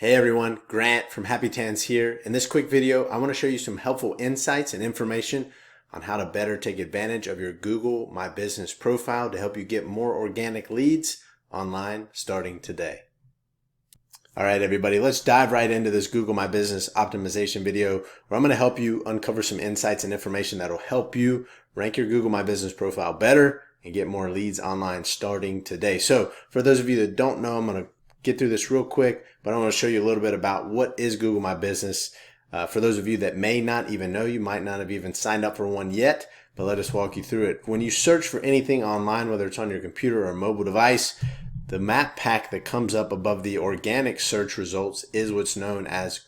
Hey everyone, Grant from Happy Tans here. In this quick video, I want to show you some helpful insights and information on how to better take advantage of your Google My Business profile to help you get more organic leads online starting today. All right, everybody, let's dive right into this Google My Business optimization video where I'm going to help you uncover some insights and information that'll help you rank your Google My Business profile better and get more leads online starting today. So for those of you that don't know, I'm going to get through this real quick, but I want to show you a little bit about what is Google My Business. For those of you that may not even know, you might not have even signed up for one yet, but let us walk you through it. When you search for anything online, whether it's on your computer or a mobile device, the map pack that comes up above the organic search results is what's known as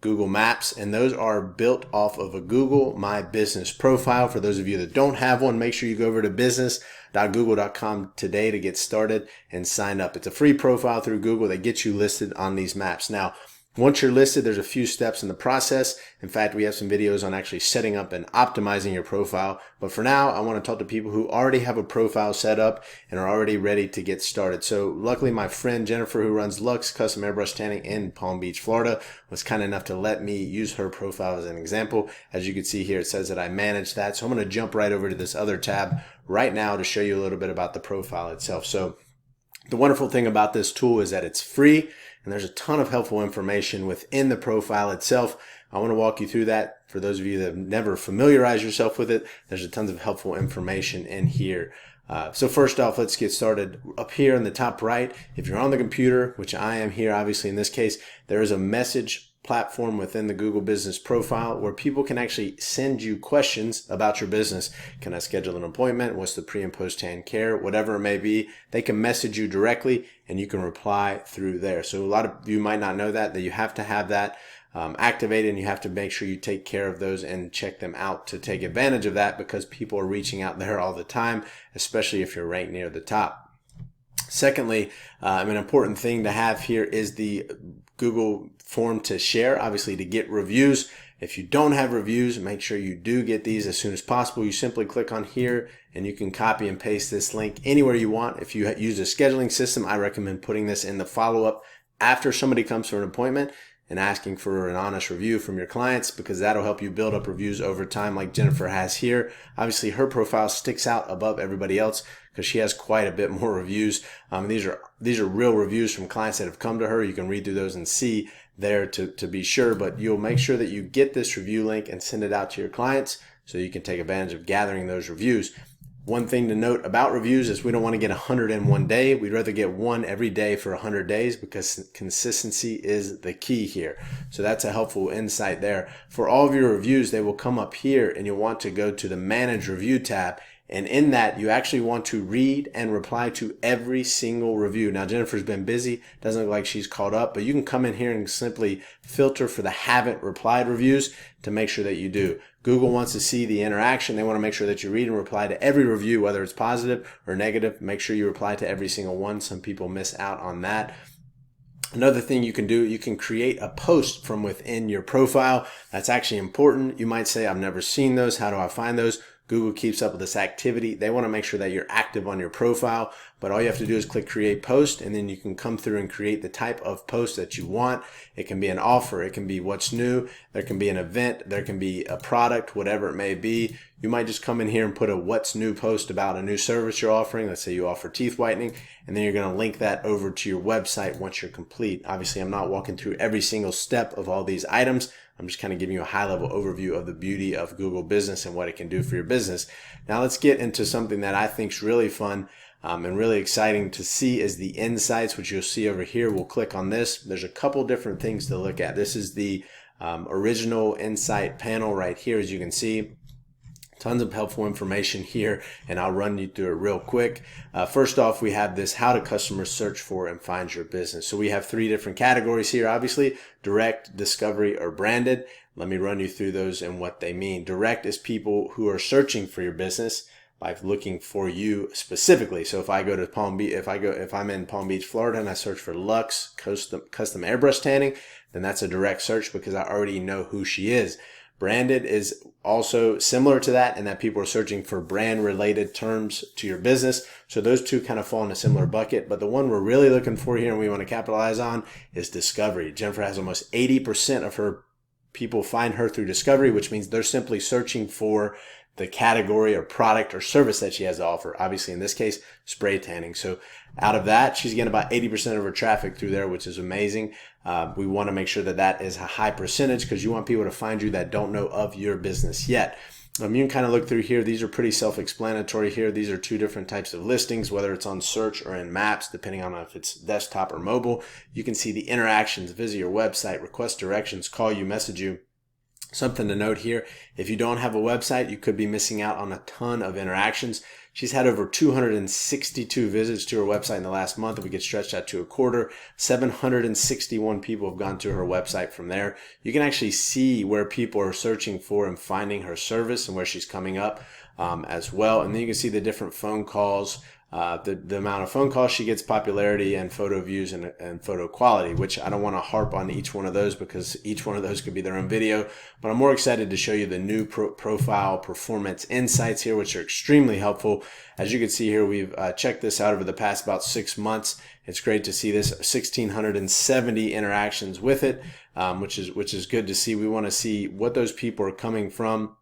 Google Maps, and those are built off of a Google My Business profile. For those of you that don't have one, make sure you go over to business.google.com today to get started and sign up. It's a free profile through Google that gets you listed on these maps. Now, once you're listed, there's a few steps in the process. In fact, we have some videos on actually setting up and optimizing your profile. But for now, I want to talk to people who already have a profile set up and are already ready to get started. So luckily, my friend Jennifer, who runs Lux Custom Airbrush Tanning in Palm Beach, Florida, was kind enough to let me use her profile as an example. As you can see here, it says that I manage that. So I'm going to jump right over to this other tab right now to show you a little bit about the profile itself. So the wonderful thing about this tool is that it's free. And there's a ton of helpful information within the profile itself. I want to walk you through that. For those of you that have never familiarized yourself with it, there's a tons of helpful information in here. So first off, let's get started. Up here in the top right, if you're on the computer, which I am here, obviously in this case, there is a message platform within the Google Business profile where people can actually send you questions about your business. Can I schedule an appointment? What's the pre and post tan care? Whatever it may be, they can message you directly and you can reply through there. So a lot of you might not know that you have to have that activated, and you have to make sure you take care of those and check them out to take advantage of that, because people are reaching out there all the time, especially if you're ranked near the top. Secondly, an important thing to have here is the Google form to share, obviously to get reviews. If you don't have reviews, make sure you do get these as soon as possible. You simply click on here and you can copy and paste this link anywhere you want. If you use a scheduling system, I recommend putting this in the follow-up after somebody comes for an appointment and asking for an honest review from your clients, because that'll help you build up reviews over time like Jennifer has here. Obviously, her profile sticks out above everybody else because she has quite a bit more reviews. These are real reviews from clients that have come to her. You can read through those and see there to be sure, but you'll make sure that you get this review link and send it out to your clients so you can take advantage of gathering those reviews. One thing to note about reviews is we don't want to get 100 in one day. We'd rather get one every day for 100 days because consistency is the key here. So that's a helpful insight there. For all of your reviews, they will come up here and you'll want to go to the Manage Review tab. And in that, you actually want to read and reply to every single review. Now, Jennifer's been busy. Doesn't look like she's caught up, but you can come in here and simply filter for the haven't replied reviews to make sure that you do. Google wants to see the interaction. They want to make sure that you read and reply to every review, whether it's positive or negative. Make sure you reply to every single one. Some people miss out on that. Another thing you can do, you can create a post from within your profile. That's actually important. You might say, I've never seen those. How do I find those? Google keeps up with this activity. They want to make sure that you're active on your profile, but all you have to do is click create post, and then you can come through and create the type of post that you want. It can be an offer. It can be what's new. There can be an event. There can be a product, whatever it may be. You might just come in here and put a what's new post about a new service you're offering. Let's say you offer teeth whitening, and then you're going to link that over to your website once you're complete. Obviously, I'm not walking through every single step of all these items. I'm just kind of giving you a high-level overview of the beauty of Google Business and what it can do for your business. Now let's get into something that I think is really fun and really exciting to see is the insights, which you'll see over here. We'll click on this. There's a couple different things to look at. This is the original insight panel right here, as you can see. Tons of helpful information here, and I'll run you through it real quick. First off, we have this how do customers search for and find your business. So we have three different categories here, obviously, direct, discovery, or branded. Let me run you through those and what they mean. Direct is people who are searching for your business by looking for you specifically. So if I go to Palm Beach, if I'm in Palm Beach, Florida, and I search for Lux Custom Airbrush Tanning, then that's a direct search because I already know who she is. Branded is also similar to that in that people are searching for brand related terms to your business. So those two kind of fall in a similar bucket. But the one we're really looking for here and we want to capitalize on is discovery. Jennifer has almost 80% of her people find her through discovery, which means they're simply searching for the category or product or service that she has to offer. Obviously, in this case, spray tanning. So out of that, she's getting about 80% of her traffic through there, which is amazing. We want to make sure that that is a high percentage because you want people to find you that don't know of your business yet. You can kind of look through here. These are pretty self-explanatory here. These are two different types of listings, whether it's on search or in maps, depending on if it's desktop or mobile. You can see the interactions, visit your website, request directions, call you, message you. Something to note here, if you don't have a website, you could be missing out on a ton of interactions. She's had over 262 visits to her website in the last month. If we get stretched out to a quarter, 761 people have gone to her website from there. You can actually see where people are searching for and finding her service and where she's coming up as well. And then you can see the different phone calls, the amount of phone calls she gets, popularity, and photo views and photo quality, which I don't want to harp on each one of those because each one of those could be their own video. But I'm more excited to show you the new profile performance insights here, which are extremely helpful. As you can see here, we've checked this out over the past about 6 months. It's great to see this 1,670 interactions with it, which is good to see. We want to see what those people are coming from,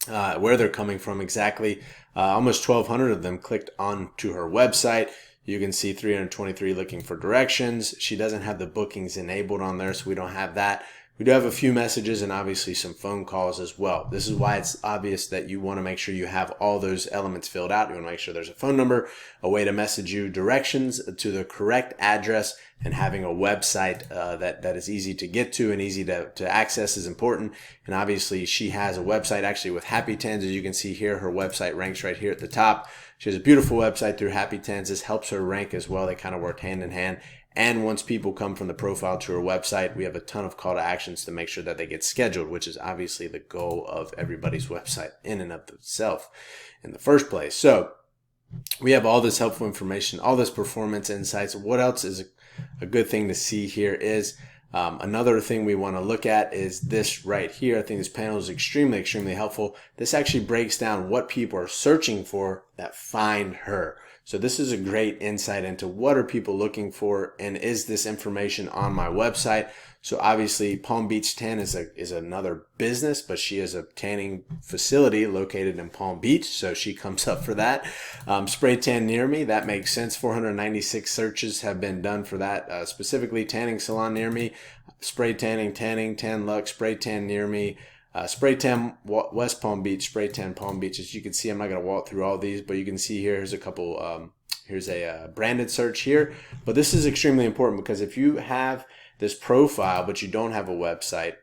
where they're coming from exactly. Almost 1,200 of them clicked onto her website. You can see 323 looking for directions. She doesn't have the bookings enabled on there, so we don't have that. We do have a few messages and obviously some phone calls as well. This is why it's obvious that you want to make sure you have all those elements filled out. You want to make sure there's a phone number, a way to message you, directions to the correct address, and having a website that is easy to get to and easy to access is important. And obviously she has a website actually with Happy Tans. As you can see here, her website ranks right here at the top. She has a beautiful website through Happy Tans. This helps her rank as well. They kind of work hand in hand. And once people come from the profile to her website, we have a ton of call to actions to make sure that they get scheduled, which is obviously the goal of everybody's website in and of itself in the first place. So we have all this helpful information, all this performance insights. What else is a good thing to see here is another thing we want to look at is this right here. I think this panel is extremely, extremely helpful. This actually breaks down what people are searching for that find her. So this is a great insight into what are people looking for and is this information on my website. So obviously Palm Beach Tan is another business, but she has a tanning facility located in Palm Beach, so she comes up for that. Spray tan near me, that makes sense. 496 searches have been done for that, specifically tanning salon near me, spray tanning, tan luck, spray tan near me. Spray tan West Palm Beach, spray tan Palm Beach. As you can see, I'm not going to walk through all these, but you can see here, here's a couple, here's a branded search here. But this is extremely important because if you have this profile, but you don't have a website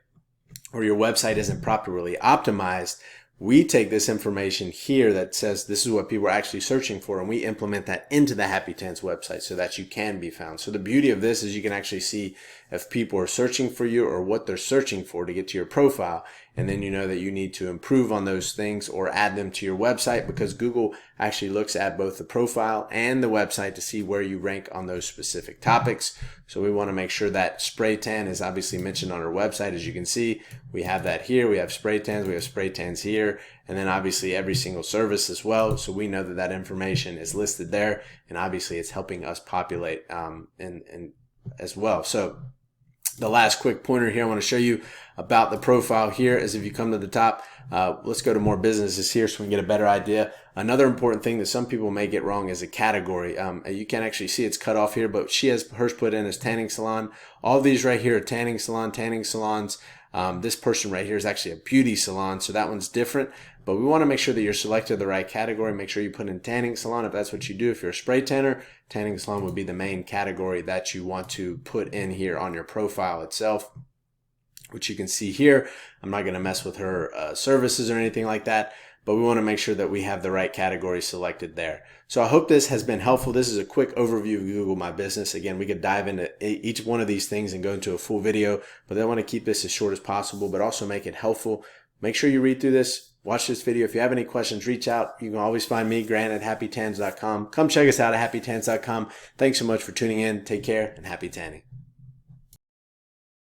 or your website isn't properly optimized, we take this information here that says this is what people are actually searching for, and we implement that into the Happy Tans website so that you can be found. So the beauty of this is you can actually see if people are searching for you or what they're searching for to get to your profile. And then you know that you need to improve on those things or add them to your website, because Google actually looks at both the profile and the website to see where you rank on those specific topics. So we want to make sure that spray tan is obviously mentioned on our website. As you can see, we have that here. We have spray tans here, and then obviously every single service as well. So we know that that information is listed there, and obviously it's helping us populate and as well. So the last quick pointer here I want to show you about the profile here is if you come to the top, let's go to more businesses here so we can get a better idea. Another important thing that some people may get wrong is a category. You can actually see it's cut off here, but she has hers put in as tanning salon. All these right here are tanning salons. This person right here is actually a beauty salon, so that one's different. But we want to make sure that you're selected the right category. Make sure you put in tanning salon if that's what you do. If you're a spray tanner, tanning salon would be the main category that you want to put in here on your profile itself, which you can see here. I'm not going to mess with her services or anything like that, but we want to make sure that we have the right category selected there. So I hope this has been helpful. This is a quick overview of Google My Business. Again, we could dive into each one of these things and go into a full video, but I want to keep this as short as possible, but also make it helpful. Make sure you read through this. Watch this video. If you have any questions, reach out. You can always find me, Grant, at happytans.com. Come check us out at happytans.com. Thanks so much for tuning in. Take care and happy tanning.